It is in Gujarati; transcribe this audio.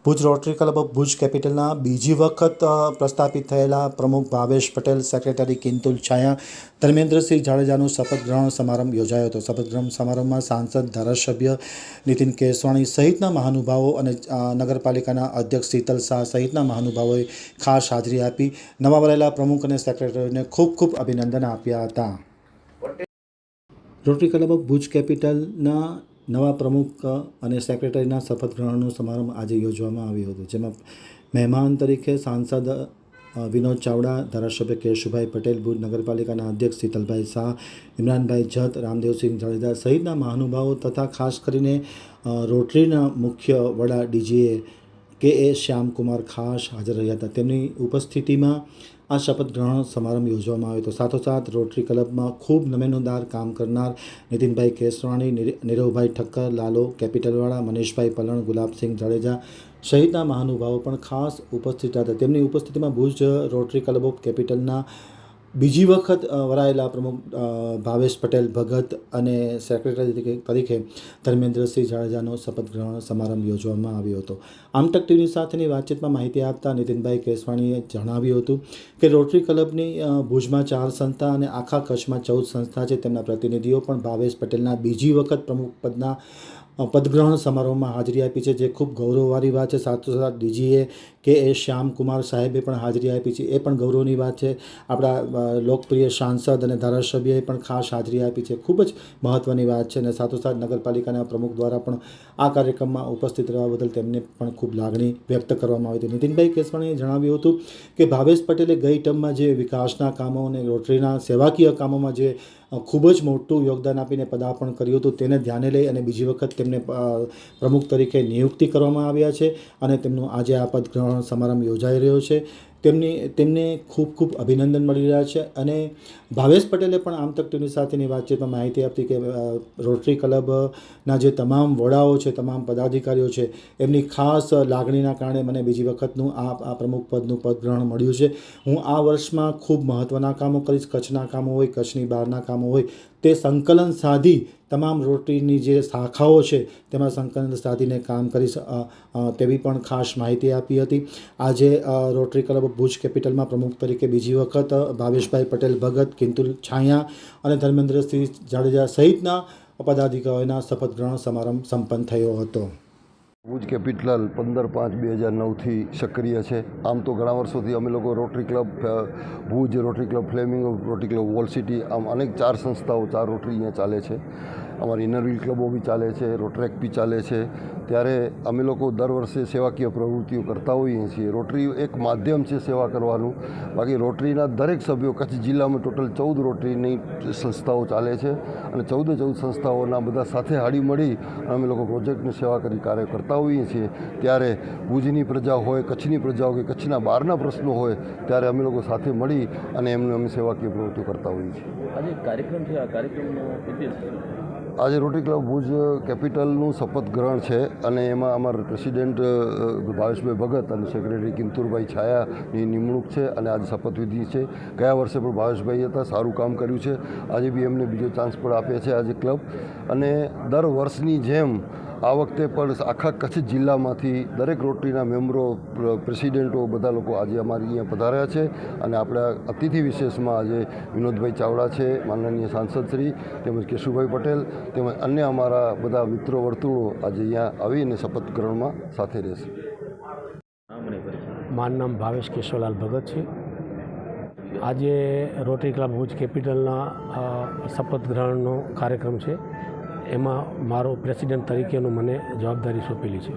Bhuj rotary club of Bhuj કેપિટલના બીજી વખત પ્રસ્થાપિત થયેલા પ્રમુખ ભાવેશ પટેલ, સેક્રેટરી કિંતુલ છાયા, ધર્મેન્દ્રસિંહ જાડેજાનો શપથ ગ્રહણ સમારંભ યોજાયો હતો। શપથ ગ્રહણ સમારંભમાં સાંસદ, ધારાસભ્ય નીતિન કેસવાણી સહિતના મહાનુભાવો અને નગરપાલિકાના અધ્યક્ષ શીતલ શાહ સહિતના મહાનુભાવોએ ખાસ હાજરી આપી નવા વરાયેલા પ્રમુખ અને સેક્રેટરીને ખૂબ ખૂબ અભિનંદન આપ્યા હતા। રોટરી ક્લબ ઓફ ભુજ કેપિટલના નવા પ્રમુખ અને સેક્રેટરીના શપથ ગ્રહણનો સમારંભ આજે યોજવામાં આવ્યો હતો, જેમાં મહેમાન તરીકે સાંસદ વિનોદ ચાવડા, ધારાસભ્ય કેશુભાઈ પટેલ, ભુજ નગરપાલિકાના અધ્યક્ષ શીતલભાઈ શાહ, ઇમરાનભાઈ જત, રામદેવસિંહ જાડેજા સહિતના મહાનુભાવો તથા ખાસ કરીને રોટરીના મુખ્ય વડા ડીજીએ કે શ્યામકુમાર ખાસ હાજર રહ્યા હતા। તેમની ઉપસ્થિતિમાં આ શપથ ગ્રહણ સમારંભ યોજવામાં આવ્યો હતો। સાથોસાથ રોટરી ક્લબમાં ખૂબ નમેનોદાર કામ કરનાર નીતિનભાઈ કેસવાણી, નીરવભાઈ ઠક્કર, લાલો કેપિટલવાળા, મનીષભાઈ પલણ, ગુલાબસિંહ જાડેજા સહિતના મહાનુભાવો પણ ખાસ ઉપસ્થિત હતા। તેમની ઉપસ્થિતિમાં ભુજ રોટરી ક્લબ ઓફ કેપિટલના બીજી વખત વરાયેલા પ્રમુખ ભાવેશ પટેલ ભગત અને સેક્રેટરી તરીકે ધર્મેન્દ્રસિંહ જાડેજાનો શપથ ગ્રહણ સમારંભ યોજવામાં આવ્યો હતો। આમતક ટીવી સાથેની વાતચીતમાં માહિતી આપતા નીતિનભાઈ કેસવાણીએ જણાવ્યું હતું કે રોટરી ક્લબની ભુજમાં 4 સંસ્થા અને આખા કચ્છમાં 14 સંસ્થા છે। તેમના પ્રતિનિધિઓ પણ ભાવેશ પટેલના બીજી વખત પ્રમુખ પદના પદગ્રહણ સમારોહમાં હાજરી આપી છે, જે ખૂબ ગૌરવવાળી વાત છે। સાથોસાથ ડીજીએ કે શ્યામકુમાર સાહેબે પણ હાજરી આપી છે, એ પણ ગૌરવની વાત છે। આપણા લોકપ્રિય સાંસદ અને ધારાસભ્યએ પણ ખાસ હાજરી આપી છે, ખૂબ જ મહત્ત્વની વાત છે। અને સાથોસાથ નગરપાલિકાના પ્રમુખ દ્વારા પણ આ કાર્યક્રમમાં ઉપસ્થિત રહેવા બદલ તેમને પણ ખૂબ લાગણી વ્યક્ત કરવામાં આવી હતી। નીતિનભાઈ કેસવાણીએ જણાવ્યું હતું કે ભાવેશ પટેલે ગઈ ટર્મમાં જે વિકાસના કામો અને રોટરીના સેવાકીય કામોમાં જે ખૂબ જ મોટું યોગદાન આપીને પદાર્પણ કર્યું હતું, તેને ધ્યાને લઈ અને બીજી વખત તેમને પ્રમુખ તરીકે નિયુક્તિ કરવામાં આવ્યા છે અને તેમનું આજે આ પદ ગ્રહણ સમારંભ યોજાઈ રહ્યો છે। તેમને ખૂબ ખૂબ અભિનંદન મળી રહ્યા છે। અને ભાવેશ પટેલે પણ આમતક ટીવી સાથેની વાતચીતમાં માહિતી આપી કે રોટરી ક્લબના જે તમામ વડાઓ છે, તમામ પદાધિકારીઓ છે, એમની ખાસ લાગણીના કારણે મને બીજી વખતનું આ પ્રમુખ પદનું પદગ્રહણ મળ્યું છે। હું આ વર્ષમાં ખૂબ મહત્ત્વના કામો કરીશ, કચ્છના કામો હોય, કચ્છની બહારના કામો હોય, તે સંકલન સાધી તમામ રોટરીની જે શાખાઓ છે તેમાં સંકલન સાધીને કામ કરીશ તેવી પણ ખાસ માહિતી આપી હતી। આજે રોટરી ક્લબ ભુજ કેપિટલમાં પ્રમુખ તરીકે બીજી વખત ભાવેશભાઈ પટેલ ભગત, કિંતુલ છાયા અને ધર્મેન્દ્રસિંહ જાડેજા સહિતના પદાધિકારીઓના શપથ ગ્રહણ સમારંભ સંપન્ન થયો હતો। ભુજ કેપિટલ 15/5/2009થી સક્રિય છે। આમ તો ઘણા વર્ષોથી અમે લોકો rotary club Bhuj, rotary club flamingo, rotary club wall city, આમ અનેક 4 સંસ્થાઓ, 4 રોટરી અહીંયા ચાલે છે। અમારી ઇનરવ્હીલ ક્લબો બી ચાલે છે, રોટરેક બી ચાલે છે। ત્યારે અમે લોકો દર વર્ષે સેવાકીય પ્રવૃત્તિઓ કરતા હોઈએ છીએ। રોટરી એક માધ્યમ છે સેવા કરવાનું, બાકી રોટરીના દરેક સભ્યો, કચ્છ જિલ્લામાં ટોટલ 14 રોટરીની સંસ્થાઓ ચાલે છે અને 14 સંસ્થાઓના બધા સાથે હાડી મળી અમે લોકો પ્રોજેક્ટની સેવા કરી કાર્ય કરતા હોઈએ છીએ। ત્યારે ભુજની પ્રજા હોય, કચ્છની પ્રજા હોય, કચ્છના બહારના પ્રશ્નો હોય, ત્યારે અમે લોકો સાથે મળી અને એમને અમે સેવાકીય પ્રવૃત્તિઓ કરતા હોઈએ છીએ। આજે કાર્યક્રમ છે, આ કાર્યક્રમનો ઉદ્દેશ આજે રોટરી ક્લબ ભુજ કેપિટલનું શપથ ગ્રહણ છે અને એમાં અમારા પ્રેસિડેન્ટ ભાવેશભાઈ ભગત અને સેક્રેટરી કિંતુરભાઈ છાયાની નિમણૂક છે અને આજે શપથવિધિ છે। ગયા વર્ષે પણ ભાવેશભાઈ હતા, સારું કામ કર્યું છે, આજે બી એમને બીજો ચાન્સ પણ આપ્યા છે આજે ક્લબ। અને દર વર્ષની જેમ આ વખતે પણ આખા કચ્છ જિલ્લામાંથી દરેક રોટરીના મેમ્બરો, પ્રેસિડેન્ટો બધા લોકો આજે અમારી અહીંયા પધાર્યા છે અને આપણા અતિથિ વિશેષમાં આજે વિનોદભાઈ ચાવડા છે, માનનીય સાંસદશ્રી, તેમજ કેશુભાઈ પટેલ, તેમજ અન્ય અમારા બધા મિત્રો વર્તુળો આજે અહીંયા આવીને શપથ ગ્રહણમાં સાથે રહેશે। મારું નામ ભાવેશ કેશવલાલ ભગત છે। આજે રોટરી ક્લબ ભુજ કેપિટલના શપથ ગ્રહણનો કાર્યક્રમ છે, એમાં મારો પ્રેસિડેન્ટ તરીકેનું મને જવાબદારી સોંપેલી છે।